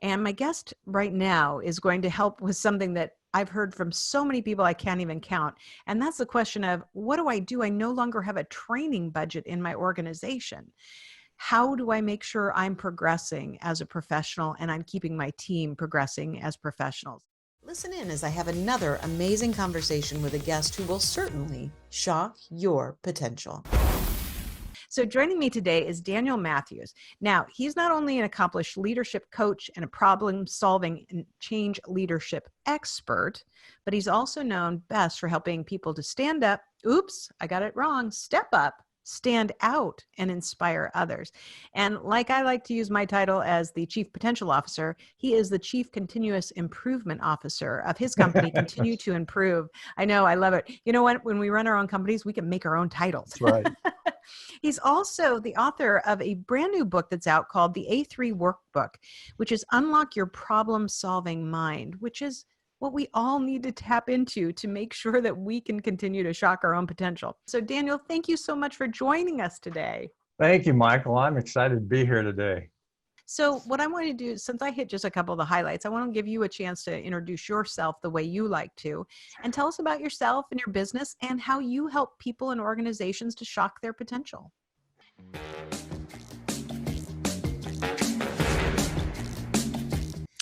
And my guest right now is going to help with something that I've heard from so many people I can't even count. And that's the question of, what do I do? I no longer have a training budget in my organization. How do I make sure I'm progressing as a professional and I'm keeping my team progressing as professionals? Listen in as I have another amazing conversation with a guest who will certainly shock your potential. So joining me today is Daniel Matthews. Now, he's not only an accomplished leadership coach and a problem-solving and change leadership expert, but he's also known best for helping people to stand up, oops, I got it wrong, step up, stand out, and inspire others. And like I like to use my title as the Chief Potential Officer, he is the Chief Continuous Improvement Officer of his company, Continue to Improve. I know, I love it. You know what? When we run our own companies, we can make our own titles. That's right. He's also the author of a brand new book that's out called the A3 Workbook, which is Unlock Your Problem-Solving Mind, which is what we all need to tap into to make sure that we can continue to shock our own potential. So Daniel, thank you so much for joining us today. Thank you, Michael. I'm excited to be here today. So what I want to do, since I hit just a couple of the highlights, I want to give you a chance to introduce yourself the way you like to, and tell us about yourself and your business and how you help people and organizations to shock their potential.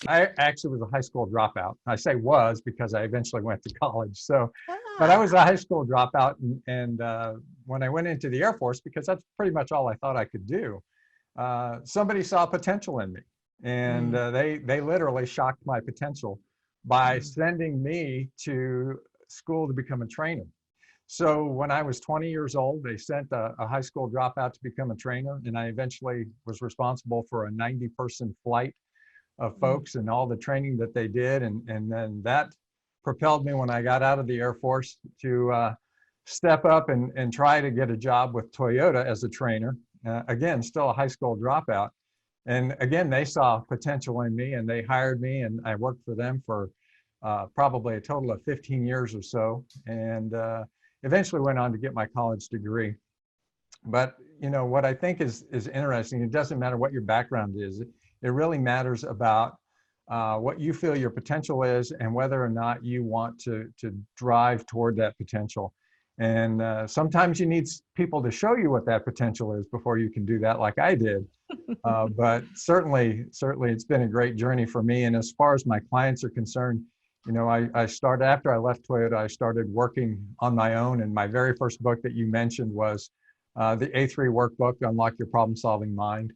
I actually was a high school dropout. I say was because I eventually went to college. But I was a high school dropout, and when I went into the Air Force, because that's pretty much all I thought I could do, somebody saw potential in me, and they literally shocked my potential by sending me to school to become a trainer. So when I was 20 years old, they sent a high school dropout to become a trainer, and I eventually was responsible for a 90-person flight of folks and all the training that they did. And then that propelled me when I got out of the Air Force to step up and try to get a job with Toyota as a trainer. Again, still a high school dropout. And again, they saw potential in me and they hired me, and I worked for them for probably a total of 15 years or so, and eventually went on to get my college degree. But you know, what I think is interesting, it doesn't matter what your background is, it really matters about what you feel your potential is and whether or not you want to drive toward that potential. And sometimes you need people to show you what that potential is before you can do that, like I did. But certainly it's been a great journey for me. And as far as my clients are concerned, you know, I started, after I left Toyota, I started working on my own. And my very first book that you mentioned was the A3 Workbook, Unlock Your Problem-Solving Mind.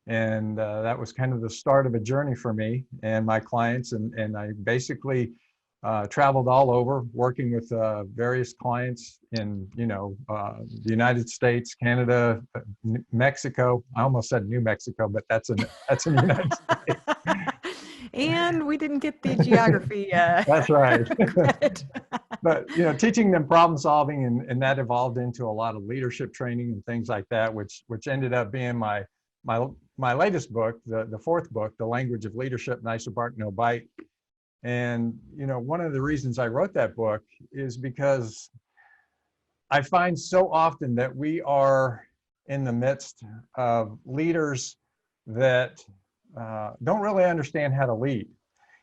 And that was kind of the start of a journey for me and my clients. And I basically traveled all over working with various clients in, you know, the United States, Canada, Mexico. I almost said New Mexico, but that's in the United States. And we didn't get the geography. That's right. Credit. But, you know, teaching them problem solving, and that evolved into a lot of leadership training and things like that, which ended up being my latest book, the fourth book, The Language of Leadership, Nice Bark, No Bite. And, you know, one of the reasons I wrote that book is because I find so often that we are in the midst of leaders that don't really understand how to lead.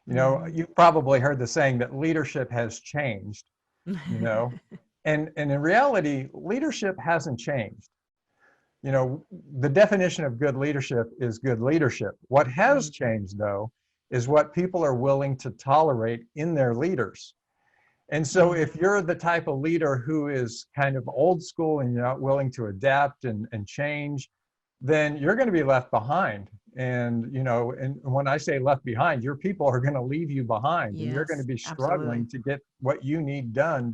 You know, you've probably heard the saying that leadership has changed, you know, and in reality, leadership hasn't changed. You know, the definition of good leadership is good leadership. What has changed, though, is what people are willing to tolerate in their leaders. And so if you're the type of leader who is kind of old school and you're not willing to adapt and change, then you're going to be left behind. And, you know, and when I say left behind, your people are going to leave you behind. Yes, and you're going to be struggling absolutely. to get what you need done.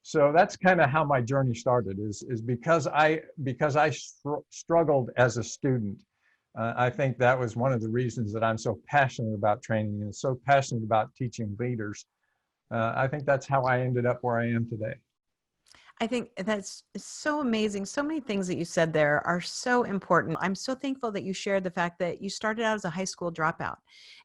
So that's kind of how my journey started, is because I struggled as a student. I think that was one of the reasons that I'm so passionate about training and so passionate about teaching leaders. I think that's how I ended up where I am today. I think that's so amazing. So many things that you said there are so important. I'm so thankful that you shared the fact that you started out as a high school dropout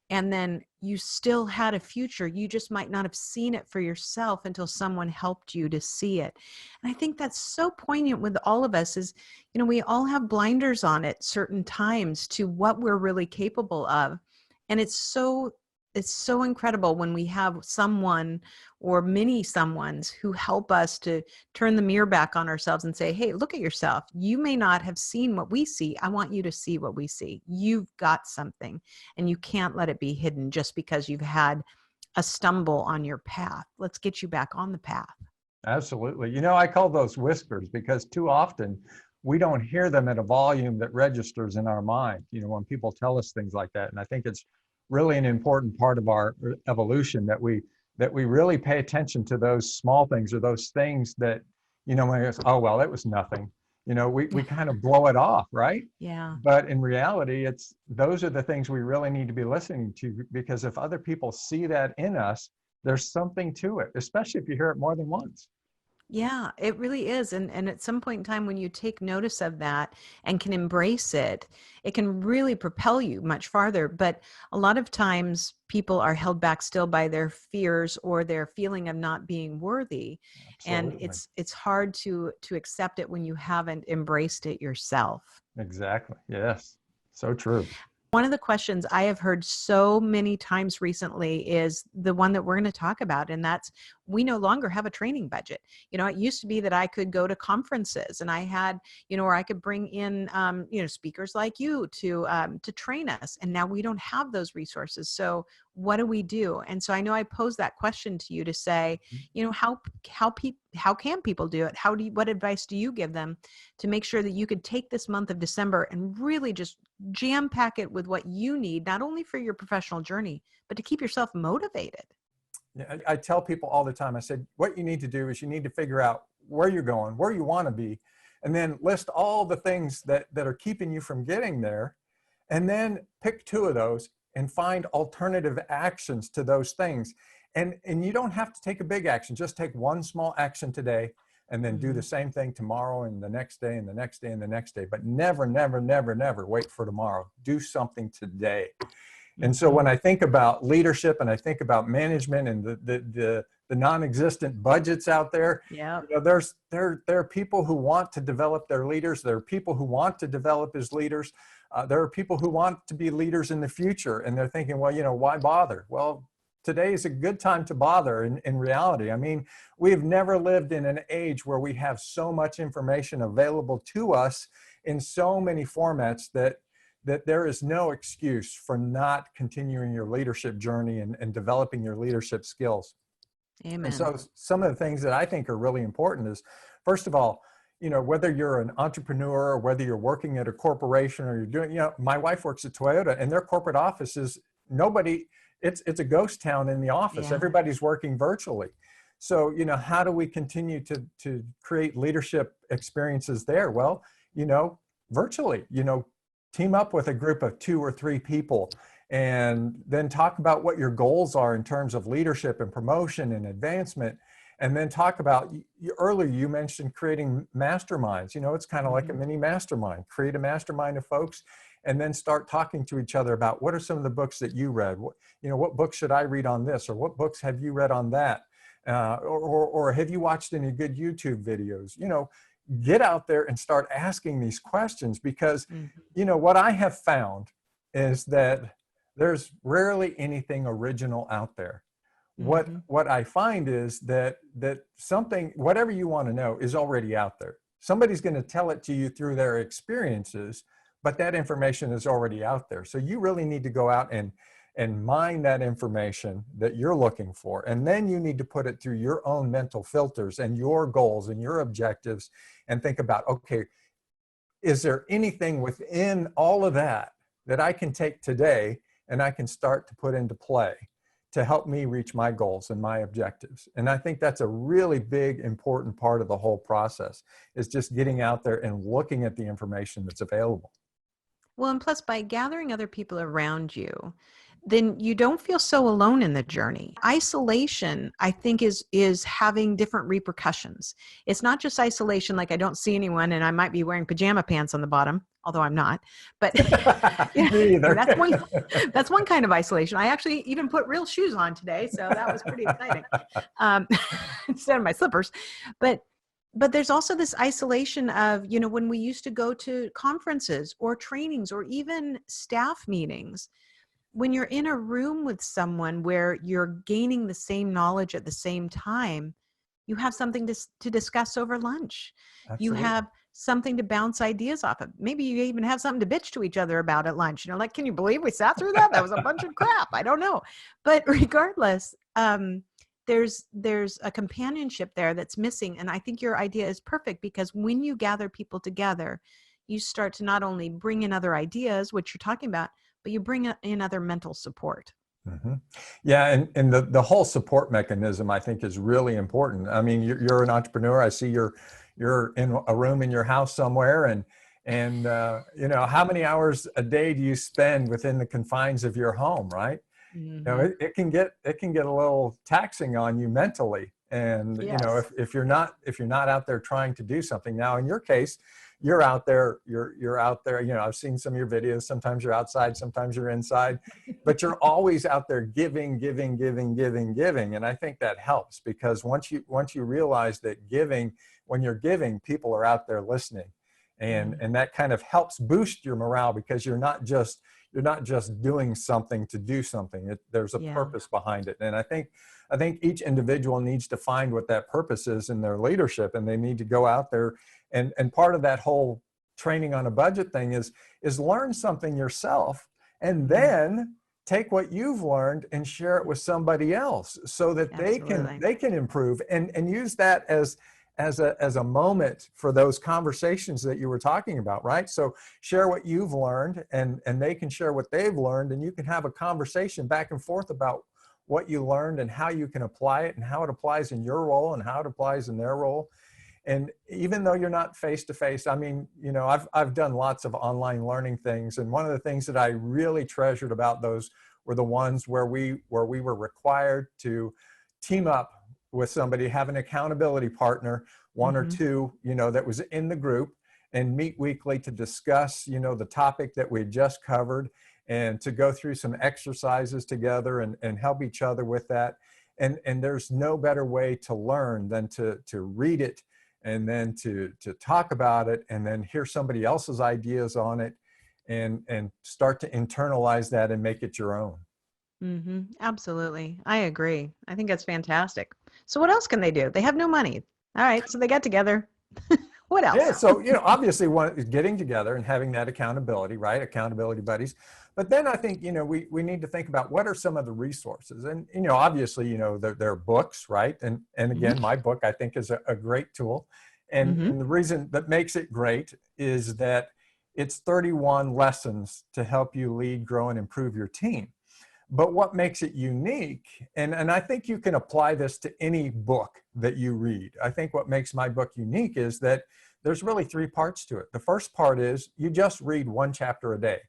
and then you still had a future. You just might not have seen it for yourself until someone helped you to see it. And I think that's so poignant with all of us is, we all have blinders on at certain times to what we're really capable of. And it's so incredible when we have someone or many someones who help us to turn the mirror back on ourselves and say, hey, look at yourself. You may not have seen what we see. I want you to see what we see. You've got something and you can't let it be hidden just because you've had a stumble on your path. Let's get you back on the path. Absolutely. I call those whispers because too often we don't hear them at a volume that registers in our mind, when people tell us things like that. And I think it's really an important part of our evolution that we really pay attention to those small things or those things that, when it's, oh, well, it was nothing, we kind of blow it off, right? Yeah. But in reality, those are the things we really need to be listening to, because if other people see that in us, there's something to it, especially if you hear it more than once. Yeah, it really is. And at some point in time, when you take notice of that and can embrace it, it can really propel you much farther. But a lot of times people are held back still by their fears or their feeling of not being worthy. And Absolutely. it's hard to accept it when you haven't embraced it yourself. Exactly. Yes. So true. One of the questions I have heard so many times recently is the one that we're going to talk about, and that's we no longer have a training budget. It used to be that I could go to conferences and I had, or I could bring in, speakers like you to train us, and now we don't have those resources. So what do we do? And so I know I posed that question to you to say, how can people do it? What advice do you give them to make sure that you could take this month of December and really just jam pack it with what you need, not only for your professional journey, but to keep yourself motivated? Yeah, I tell people all the time, I said, what you need to do is you need to figure out where you're going, where you want to be, and then list all the things that are keeping you from getting there. And then pick two of those and find alternative actions to those things. And you don't have to take a big action, just take one small action today and then do the same thing tomorrow and the next day and the next day and the next day. But never, never, never, never wait for tomorrow. Do something today. And so when I think about leadership and I think about management and the non-existent budgets out there, Yeah. there are people who want to develop their leaders. There are people who want to develop as leaders. There are people who want to be leaders in the future, and they're thinking, well, why bother? Well, today is a good time to bother in reality. I mean, we've never lived in an age where we have so much information available to us in so many formats that there is no excuse for not continuing your leadership journey and developing your leadership skills. Amen. And so some of the things that I think are really important is, first of all, whether you're an entrepreneur or whether you're working at a corporation or you're doing, my wife works at Toyota and their corporate office is it's a ghost town in the office. Yeah. Everybody's working virtually. So, how do we continue to create leadership experiences there? Well, virtually, team up with a group of 2 or 3 people and then talk about what your goals are in terms of leadership and promotion and advancement. And then talk about, earlier you mentioned creating masterminds. It's kind of like a mini mastermind. Create a mastermind of folks and then start talking to each other about what are some of the books that you read? What books should I read on this? Or what books have you read on that? Or have you watched any good YouTube videos? Get out there and start asking these questions because, what I have found is that there's rarely anything original out there. What I find is that something, whatever you want to know, is already out there. Somebody's going to tell it to you through their experiences, but that information is already out there. So you really need to go out and mine that information that you're looking for. And then you need to put it through your own mental filters and your goals and your objectives and think about, okay, is there anything within all of that that I can take today and I can start to put into play to help me reach my goals and my objectives? And I think that's a really big, important part of the whole process, is just getting out there and looking at the information that's available. Well, and plus by gathering other people around you, then you don't feel so alone in the journey. Isolation, I think, is having different repercussions. It's not just isolation, like I don't see anyone and I might be wearing pajama pants on the bottom, although I'm not. But yeah, Me either. that's one kind of isolation. I actually even put real shoes on today, so that was pretty exciting. Um, instead of my slippers. But there's also this isolation of, when we used to go to conferences or trainings or even staff meetings, when you're in a room with someone where you're gaining the same knowledge at the same time, you have something to discuss over lunch. You Absolutely. have something to bounce ideas off of. Maybe you even have something to bitch to each other about at lunch. Like, can you believe we sat through that? That was a bunch of crap. I don't know. But regardless, there's a companionship there that's missing. And I think your idea is perfect, because when you gather people together, you start to not only bring in other ideas, which you're talking about, but you bring in other mental support. Mm-hmm. Yeah, and the whole support mechanism, I think, is really important. I mean, you're an entrepreneur. I see you're in a room in your house somewhere, and how many hours a day do you spend within the confines of your home, right? Mm-hmm. It can get a little taxing on you mentally, and Yes. if you're not out there trying to do something. Now, in your case, you're out there, you're out there. I've seen some of your videos. Sometimes you're outside, sometimes you're inside, but you're always out there giving, giving, giving, giving, giving. And I think that helps, because once you realize that when you're giving, people are out there listening, and that kind of helps boost your morale, because you're not just doing something to do something. There's a Yeah. purpose behind it. And I think each individual needs to find what that purpose is in their leadership, and they need to go out there. And part of that whole training on a budget thing is learn something yourself, and then take what you've learned and share it with somebody else, so that Absolutely. they can improve, and use that as a moment for those conversations that you were talking about, right? So share what you've learned, and they can share what they've learned, and you can have a conversation back and forth about what you learned and how you can apply it, and how it applies in your role and how it applies in their role. And even though you're not face to face, I mean, I've done lots of online learning things, and one of the things that I really treasured about those were the ones where we were required to team up with somebody, have an accountability partner, one or two, that was in the group, and meet weekly to discuss, the topic that we just covered, and to go through some exercises together, and help each other with that. And there's no better way to learn than to read it, and then to talk about it, and then hear somebody else's ideas on it, and start to internalize that and make it your own. Absolutely. I agree. I think that's fantastic. So what else can they do? They have no money. All right. So they got together. What else? Yeah, so obviously, one is getting together and having that accountability, right? Accountability buddies. But then I think we need to think about what are some of the resources, and obviously there are books, right? And Mhm. again, my book, I think, is a great tool, Mhm. and the reason that makes it great is that it's 31 lessons to help you lead, grow, and improve your team. But what makes it unique, and I think you can apply this to any book that you read. I think what makes my book unique is that there's really three parts to it. The first part is you just read one chapter a day,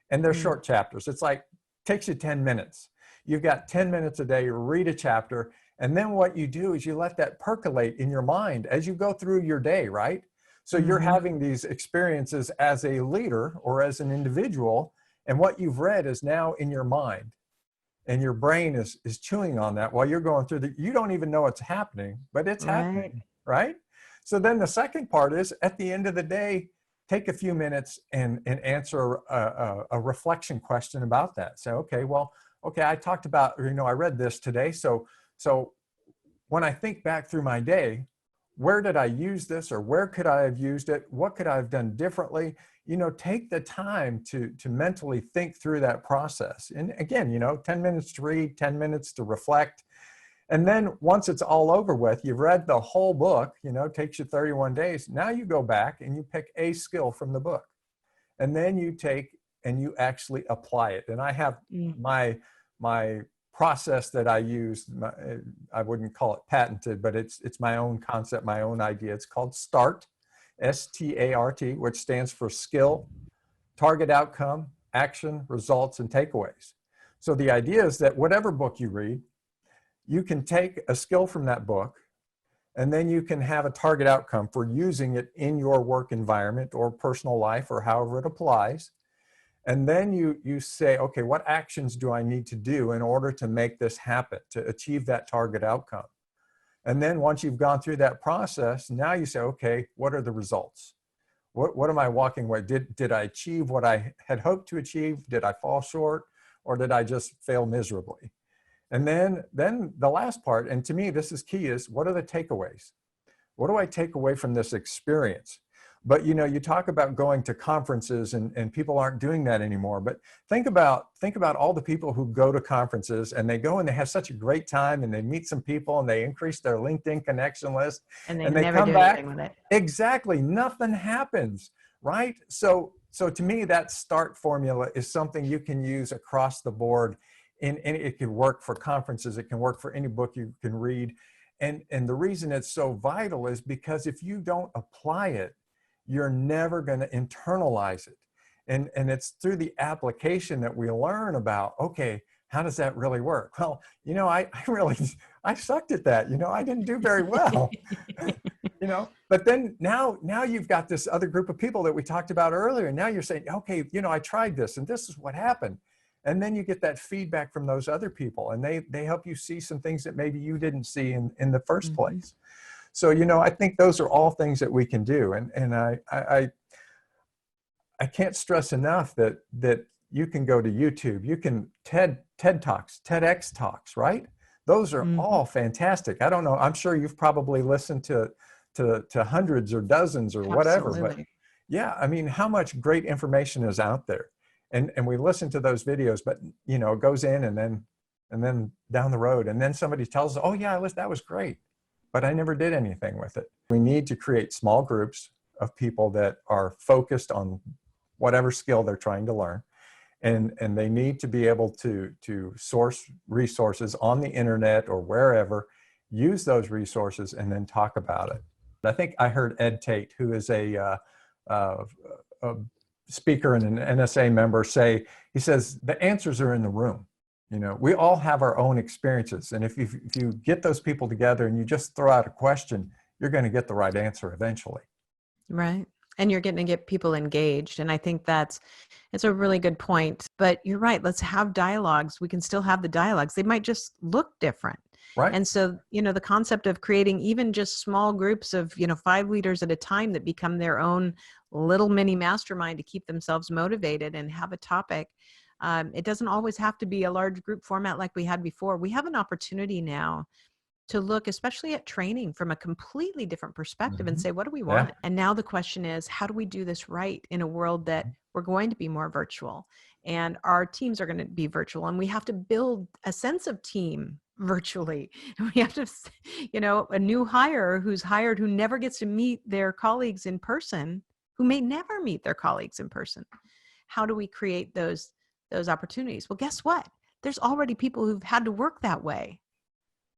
and they're Mm. short chapters. It's like, takes you 10 minutes. You've got 10 minutes a day to read a chapter, and then what you do is you let that percolate in your mind as you go through your day, right? So you're Mhm. having these experiences as a leader or as an individual, and what you've read is now in your mind, and your brain is chewing on that while you're going through you don't even know it's happening, but it's Right. happening, right? So then the second part is, at the end of the day, take a few minutes and answer a reflection question about that. Say, okay, well, okay, I talked about, I read this today. So when I think back through my day, where did I use this, or where could I have used it? What could I have done differently? Take the time to mentally think through that process. And again, 10 minutes to read, 10 minutes to reflect. And then once it's all over with, you've read the whole book, it takes you 31 days. Now you go back and you pick a skill from the book. And then you take and you actually apply it. And I have Mm. my process that I use. I wouldn't call it patented, but it's my own concept, my own idea. It's called START, START, which stands for skill, target outcome, action, results, and takeaways. So the idea is that whatever book you read, you can take a skill from that book, and then you can have a target outcome for using it in your work environment or personal life or however it applies. And then you say, okay, what actions do I need to do in order to make this happen, to achieve that target outcome? And then once you've gone through that process, now you say, okay, what are the results? What am I walking away? Did I achieve what I had hoped to achieve? Did I fall short? Or did I just fail miserably? And then the last part, and to me this is key, is what are the takeaways? What do I take away from this experience? But you talk about going to conferences and people aren't doing that anymore. But think about all the people who go to conferences and they go and they have such a great time and they meet some people and they increase their LinkedIn connection list And they and they never come do back. anything with it. Exactly. Nothing happens, right? So to me, that START formula is something you can use across the board. And it can work for conferences. It can work for any book you can read. And the reason it's so vital is because if you don't apply it, you're never going to internalize it. And it's through the application that we learn about, okay, how does that really work? Well, I sucked at that. I didn't do very well. But then now you've got this other group of people that we talked about earlier. And now you're saying, okay, I tried this and this is what happened. And then you get that feedback from those other people and they help you see some things that maybe you didn't see in the first place. So, I think those are all things that we can do. And I can't stress enough that you can go to YouTube, you can TED Talks, TEDx Talks, right? Those are all fantastic. I don't know. I'm sure you've probably listened to hundreds or dozens or whatever, but yeah, I mean, how much great information is out there? And we listen to those videos, but it goes in and then down the road, and then somebody tells us, oh yeah, that was great, but I never did anything with it. We need to create small groups of people that are focused on whatever skill they're trying to learn. And they need to be able to source resources on the internet or wherever, use those resources, and then talk about it. I think I heard Ed Tate, who is a speaker and an NSA member, he says, the answers are in the room. We all have our own experiences. And if you get those people together and you just throw out a question, you're going to get the right answer eventually. Right. And you're going to get people engaged. And I think it's a really good point. But you're right. Let's have dialogues. We can still have the dialogues. They might just look different. Right. And so, the concept of creating even just small groups of, 5 leaders at a time that become their own little mini mastermind to keep themselves motivated and have a topic. It doesn't always have to be a large group format like we had before. We have an opportunity now to look, especially at training, from a completely different perspective and say, what do we want? And now the question is, how do we do this right in a world that we're going to be more virtual and our teams are going to be virtual, and we have to build a sense of team virtually. And we have to, a new hire who's hired, who never gets to meet their colleagues in person, who may never meet their colleagues in person. How do we create those opportunities? Well, guess what? There's already people who've had to work that way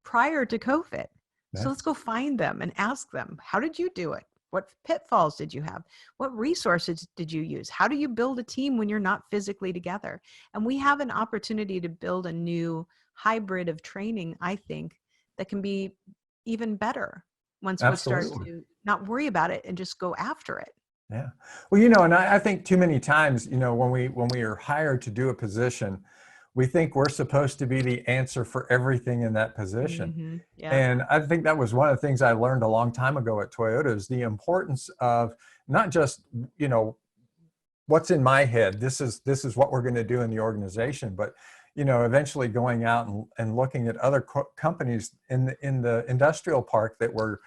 prior to COVID. So let's go find them and ask them, how did you do it? What pitfalls did you have? What resources did you use? How do you build a team when you're not physically together? And we have an opportunity to build a new hybrid of training, I think, that can be even better once we start to not worry about it and just go after it. Yeah. Well, and I think too many times, when we are hired to do a position, we think we're supposed to be the answer for everything in that position. Yeah. And I think that was one of the things I learned a long time ago at Toyota, is the importance of not just, what's in my head, this is what we're going to do in the organization, but eventually going out and looking at other companies in the industrial park that were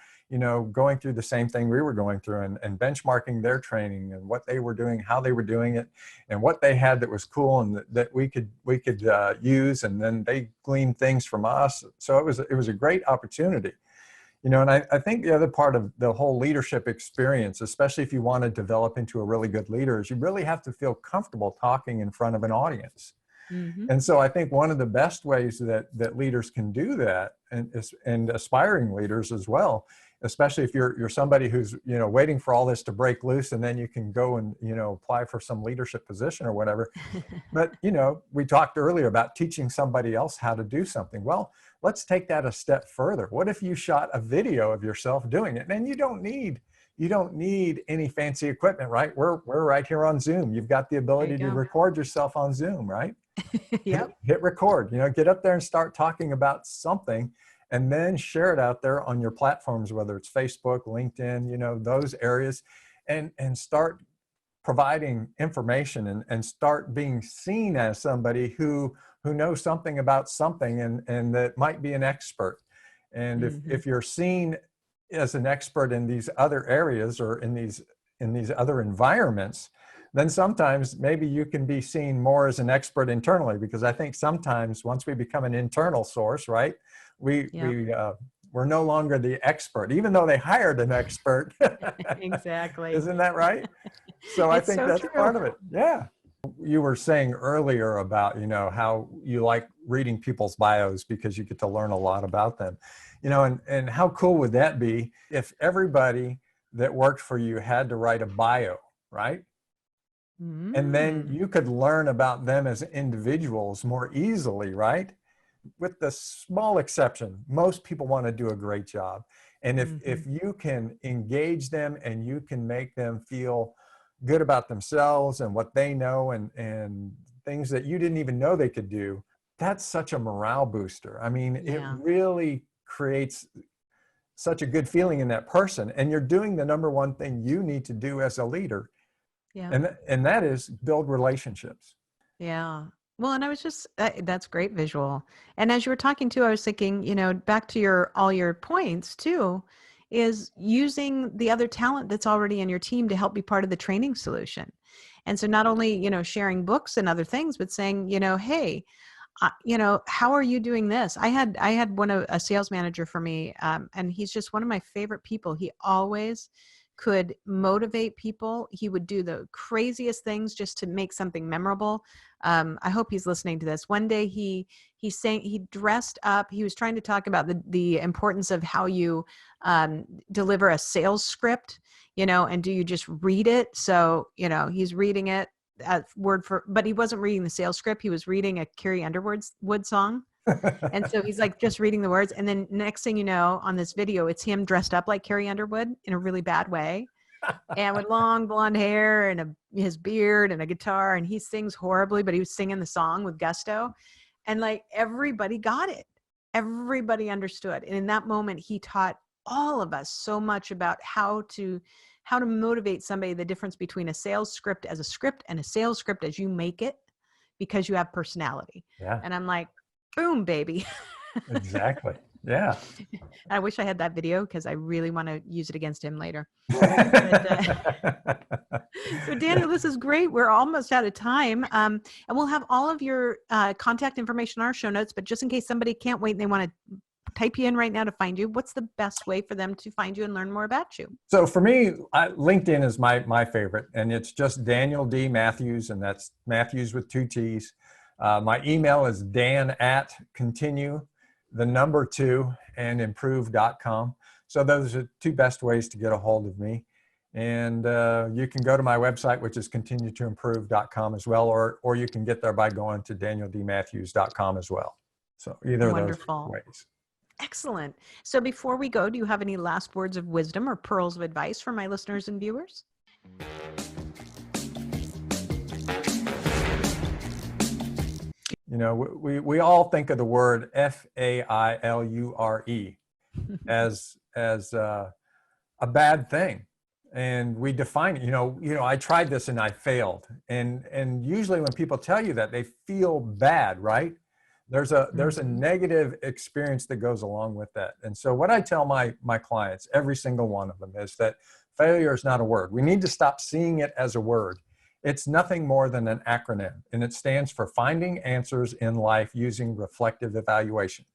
going through the same thing we were going through, and benchmarking their training and what they were doing, how they were doing it, and what they had that was cool and that we could use, and then they gleaned things from us. So it was a great opportunity, and I think the other part of the whole leadership experience, especially if you want to develop into a really good leader, is you really have to feel comfortable talking in front of an audience. And so I think one of the best ways that leaders can do that, and aspiring leaders as well, especially if you're somebody who's, you know, waiting for all this to break loose and then you can go and, you know, apply for some leadership position or whatever. But, you know, we talked earlier about teaching somebody else how to do something. Well, let's take that a step further. What if you shot a video of yourself doing it? And you don't need any fancy equipment, right? We're right here on Zoom. You've got the ability to record yourself on Zoom, right? Yep. Hit record, you know, get up there and start talking about something, and then share it out there on your platforms, whether it's Facebook, LinkedIn, you know, those areas, and start providing information and start being seen as somebody who knows something about something and that might be an expert. And if you're seen as an expert in these other areas or in these other environments, then sometimes maybe you can be seen more as an expert internally, because I think sometimes once we become an internal source, right, we're no longer the expert, even though they hired an expert. Exactly. Isn't that right? So I think that's true. part of it. Yeah. You were saying earlier about, you know, how you like reading people's bios because you get to learn a lot about them, you know, and how cool would that be if everybody that worked for you had to write a bio, right? And then you could learn about them as individuals more easily, right? With the small exception, most people want to do a great job. And if you can engage them and you can make them feel good about themselves and what they know and things that you didn't even know they could do, that's such a morale booster. I mean, it really creates such a good feeling in that person. And you're doing the number one thing you need to do as a leader. Yeah. And that is build relationships. Yeah. Well, and I was just, that's great visual. And as you were talking too, I was thinking, you know, back to all your points too, is using the other talent that's already in your team to help be part of the training solution. And so not only, you know, sharing books and other things, but saying, you know, hey, you know, how are you doing this? I had a sales manager for me, and he's just one of my favorite people. He always could motivate people. He would do the craziest things just to make something memorable. I hope he's listening to this. One day he dressed up. He was trying to talk about the importance of how you deliver a sales script, you know, and do you just read it? So, you know, he's reading it but he wasn't reading the sales script. He was reading a Carrie Underwood song. And so he's like just reading the words. And then next thing you know, on this video, it's him dressed up like Carrie Underwood in a really bad way and with long blonde hair and his beard and a guitar. And he sings horribly, but he was singing the song with gusto. And like everybody got it. Everybody understood. And in that moment, he taught all of us so much about how to motivate somebody, the difference between a sales script as a script and a sales script as you make it, because you have personality. Yeah. And I'm like, boom, baby. Exactly. Yeah. I wish I had that video because I really want to use it against him later. So Daniel, this is great. We're almost out of time. And we'll have all of your contact information in our show notes, but just in case somebody can't wait and they want to type you in right now to find you, what's the best way for them to find you and learn more about you? So for me, LinkedIn is my favorite, and it's just Daniel D. Matthews, and that's Matthews with 2 T's. My email is dan@continue2and improve.com. So those are 2 best ways to get a hold of me. And you can go to my website, which is continue2improve.com as well, or you can get there by going to danieldmatthews.com as well. So either of those ways. Excellent. So before we go, do you have any last words of wisdom or pearls of advice for my listeners and viewers? You know, we all think of the word failure as a bad thing, and we define it. You know, I tried this and I failed, and usually when people tell you that, they feel bad, right? There's a negative experience that goes along with that. And so what I tell my clients, every single one of them, is that failure is not a word. We need to stop seeing it as a word. It's nothing more than an acronym, and it stands for Finding Answers in Life Using Reflective Evaluation.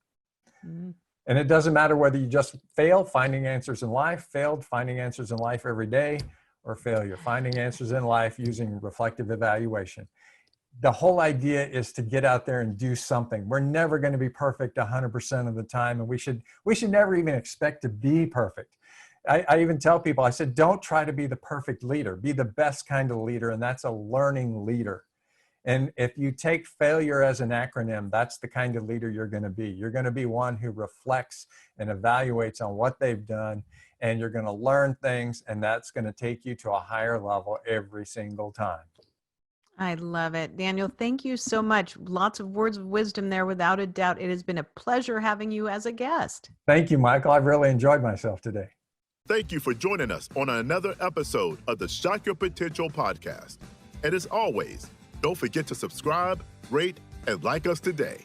And it doesn't matter whether you just fail finding answers in life, failed finding answers in life every day, or failure finding answers in life using reflective evaluation. the whole idea is to get out there and do something. We're never going to be perfect 100% of the time, and we should never even expect to be perfect. I even tell people, I said, don't try to be the perfect leader. Be the best kind of leader, and that's a learning leader. And if you take failure as an acronym, that's the kind of leader you're going to be. You're going to be one who reflects and evaluates on what they've done, and you're going to learn things, and that's going to take you to a higher level every single time. I love it. Daniel, thank you so much. Lots of words of wisdom there, without a doubt. It has been a pleasure having you as a guest. Thank you, Michael. I've really enjoyed myself today. Thank you for joining us on another episode of the Shock Your Potential podcast. And as always, don't forget to subscribe, rate, and like us today.